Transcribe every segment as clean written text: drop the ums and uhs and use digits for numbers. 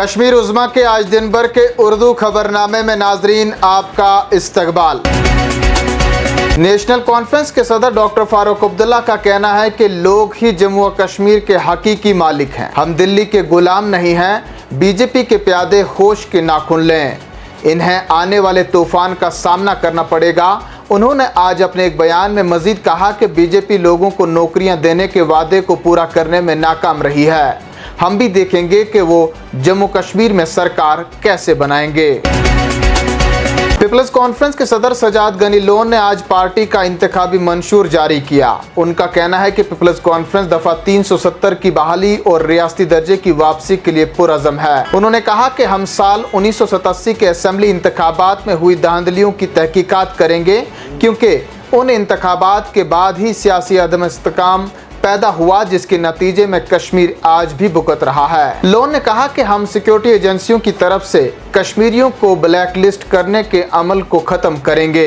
कश्मीर उज़्मा के आज दिन भर के उर्दू खबरनामे में नाजरीन आपका इस्तकबाल। नेशनल कॉन्फ्रेंस के सदर डॉक्टर फारूक अब्दुल्ला का कहना है कि लोग ही जम्मू और कश्मीर के हकीकी मालिक हैं, हम दिल्ली के गुलाम नहीं हैं। बीजेपी के प्यादे होश के नाखून लें, इन्हें आने वाले तूफान का सामना करना पड़ेगा। उन्होंने आज अपने एक बयान में मजीद कहा कि बीजेपी लोगों को नौकरियां देने के वादे को पूरा करने में नाकाम रही है। हम भी देखेंगे कि वो जम्मू कश्मीर में सरकार कैसे बनाएंगे। पीपल्स कॉन्फ्रेंस के सदर सजाद गनी लोन ने आज पार्टी का इंतखाबी मंशूर जारी किया। उनका कहना है कि पीपल्स कॉन्फ्रेंस दफा 370 की बहाली और रियासती दर्जे की वापसी के लिए पुरअज़म है। उन्होंने कहा कि हम साल 1987 के असेंबली इंतखाबात में हुई धांधलियों की तहकीकात करेंगे, क्योंकि उन इंतखाबात के बाद ही सियासी अदम इस्तेकाम पैदा हुआ, जिसके नतीजे में कश्मीर आज भी भुगत रहा है। लोन ने कहा कि हम सिक्योरिटी एजेंसियों की तरफ से कश्मीरियों को ब्लैक लिस्ट करने के अमल को खत्म करेंगे।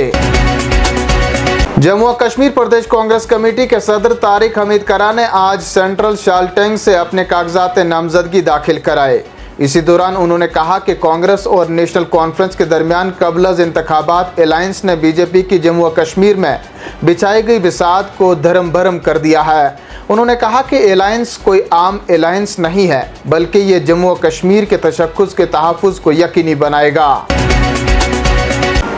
जम्मू और कश्मीर प्रदेश कांग्रेस कमेटी के सदर तारिक हमीद करा ने आज सेंट्रल शालटेंग से अपने कागजात नामजदगी दाखिल कराए। इसी दौरान उन्होंने कहा कि कांग्रेस और नेशनल कॉन्फ्रेंस के दरमियान कबल इंतखाबात अलायंस ने बीजेपी की जम्मू और कश्मीर में बिछाई गई बिसात को धर्म भरम कर दिया है। उन्होंने कहा कि अलायंस कोई आम अलायंस नहीं है, बल्कि ये जम्मू और कश्मीर के तशक्कुस के तहफ़्फ़ुज़ को यकीनी बनाएगा।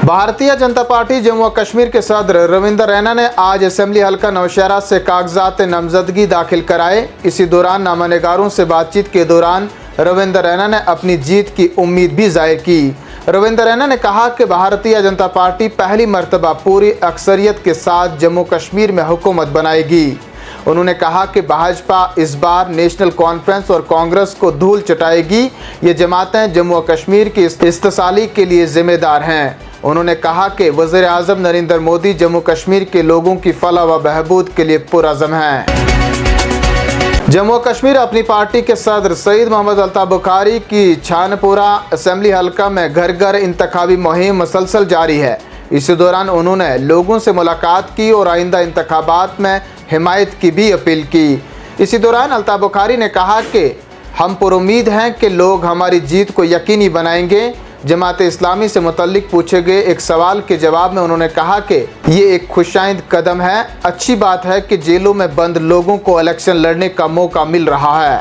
भारतीय जनता पार्टी जम्मू और कश्मीर के सदर रविंद्र रैना ने आज असेंबली हल्का नौशहरा से कागजात नामजदगी दाखिल कराए। इसी दौरान नामानिगारों से बातचीत के दौरान रविंद्र रैना ने अपनी जीत की उम्मीद भी जाहिर की। रविंद्र रैना ने कहा कि भारतीय जनता पार्टी पहली मर्तबा पूरी अक्सरियत के साथ जम्मू कश्मीर में हुकूमत बनाएगी। उन्होंने कहा कि भाजपा इस बार नेशनल कॉन्फ्रेंस और कांग्रेस को धूल चटाएगी। ये जमातें जम्मू और कश्मीर की इस्तेसाली के लिए जिम्मेदार हैं। उन्होंने कहा कि वज़ीर आज़म नरेंद्र मोदी जम्मू कश्मीर के लोगों की फलाह व बहबूद के लिए पुरअज़म हैं। जम्मू और कश्मीर अपनी पार्टी के सदर सईद मोहम्मद अल्ताफ़ बुखारी की छानपुरा असेंबली हल्का में घर घर इंतखाबी मुहिम मुसलसल जारी है। इसी दौरान उन्होंने लोगों से मुलाकात की और आइंदा इंतखाबात में हिमायत की भी अपील की। इसी दौरान अल्ताफ़ बुखारी ने कहा कि हम पुरुम्मीद हैं कि लोग हमारी जीत को यकीनी बनाएंगे। जमात इस्लामी से मुतल्लिक पूछे गए एक सवाल के जवाब में उन्होंने कहा कि ये एक खुशाइंद कदम है। अच्छी बात है कि जेलों में बंद लोगों को इलेक्शन लड़ने का मौका मिल रहा है।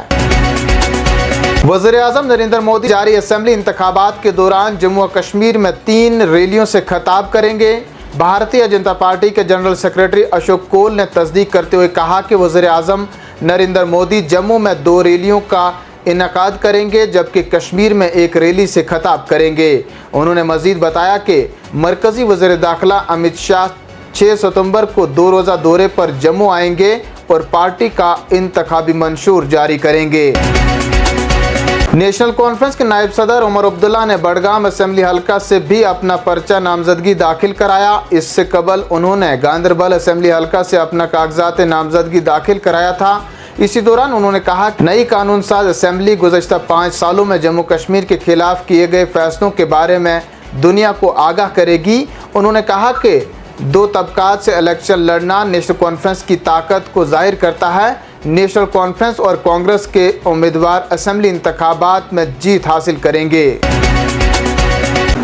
वज़ीर आज़म नरेंद्र मोदी जारी असेंबली इंतखाबात के दौरान जम्मू और कश्मीर में 3 रैलियों से खिताब करेंगे। भारतीय जनता पार्टी के जनरल सेक्रेटरी अशोक कोल ने तस्दीक करते हुए कहा कि वज़ीर आज़म नरेंद्र मोदी जम्मू में 2 रैलियों का इनकाद करेंगे, जबकि कश्मीर में 1 रैली से खिताब करेंगे। उन्होंने मज़ीद बताया कि मरकज़ी वज़ीर दाखिला अमित शाह 6 सितंबर को 2 रोज़ा दौरे पर जम्मू आएंगे और पार्टी का इंतखाबी मंशूर जारी करेंगे। नेशनल कॉन्फ्रेंस के नायब सदर उमर अब्दुल्ला ने बडगाम असेंबली हल्का से भी अपना पर्चा नामजदगी दाखिल कराया। इससे कबल उन्होंने गांदरबल असेंबली हल्का से अपना कागजात नामजदगी दाखिल कराया था। इसी दौरान उन्होंने कहा कि नई कानून साज असेंबली गुज़श्ता 5 सालों में जम्मू कश्मीर के खिलाफ किए गए फैसलों के बारे में दुनिया को आगाह करेगी। उन्होंने कहा कि 2 तबकात से इलेक्शन लड़ना नेशनल कॉन्फ्रेंस की ताकत को जाहिर करता है। नेशनल कॉन्फ्रेंस और कांग्रेस के उम्मीदवार असेंबली इंतखाबात में जीत हासिल करेंगे।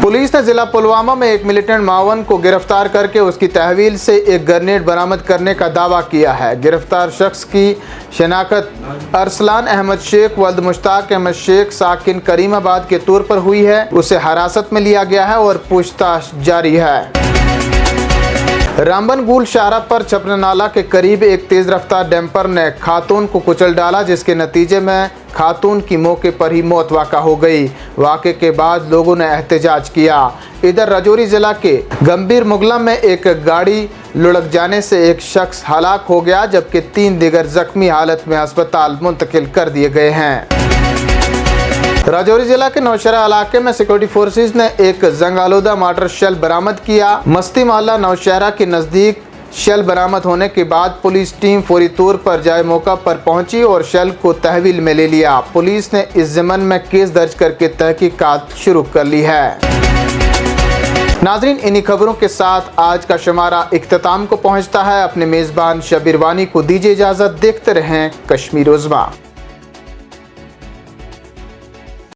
पुलिस ने जिला पुलवामा में एक मिलिटेंट मावन को गिरफ्तार करके उसकी तहवील से एक ग्रेनेड बरामद करने का दावा किया है। गिरफ्तार शख्स की शनाख्त अरसलान अहमद शेख वल्द मुश्ताक अहमद शेख साकिन करीमाबाद के तौर पर हुई है। उसे हिरासत में लिया गया है और पूछताछ जारी है। रामबन गुल शाहरा पर छपरा नाला के करीब एक तेज रफ्तार डैम्पर ने खातून को कुचल डाला, जिसके नतीजे में खातून की मौके पर ही मौत वाक़ा हो गई। वाक़े के बाद लोगों ने एहतजाज किया। इधर राजौरी जिला के गंभीर मुगलम में एक गाड़ी लुढ़क जाने से एक शख्स हलाक हो गया, जबकि 3 दीगर जख्मी हालत में अस्पताल मुंतकिल कर दिए गए हैं। राजौरी जिला के नौशहरा इलाके में सिक्योरिटी फोर्सेस ने एक जंग-आलूदा मार्टर शेल बरामद किया। मस्ती मोहल्ला नौशहरा के नज़दीक शेल बरामद होने के बाद पुलिस टीम फौरी तौर पर जाए मौका पर पहुंची और शेल को तहवील में ले लिया। पुलिस ने इस ज़मन में केस दर्ज करके तहकीकात शुरू कर ली है। नाज़रीन, इन्हीं खबरों के साथ आज का शुमारा इख्तिताम को पहुंचता है। अपने मेज़बान शबीर वानी को दीजिए इजाज़त। देखते रहें कश्मीर उज़्मा।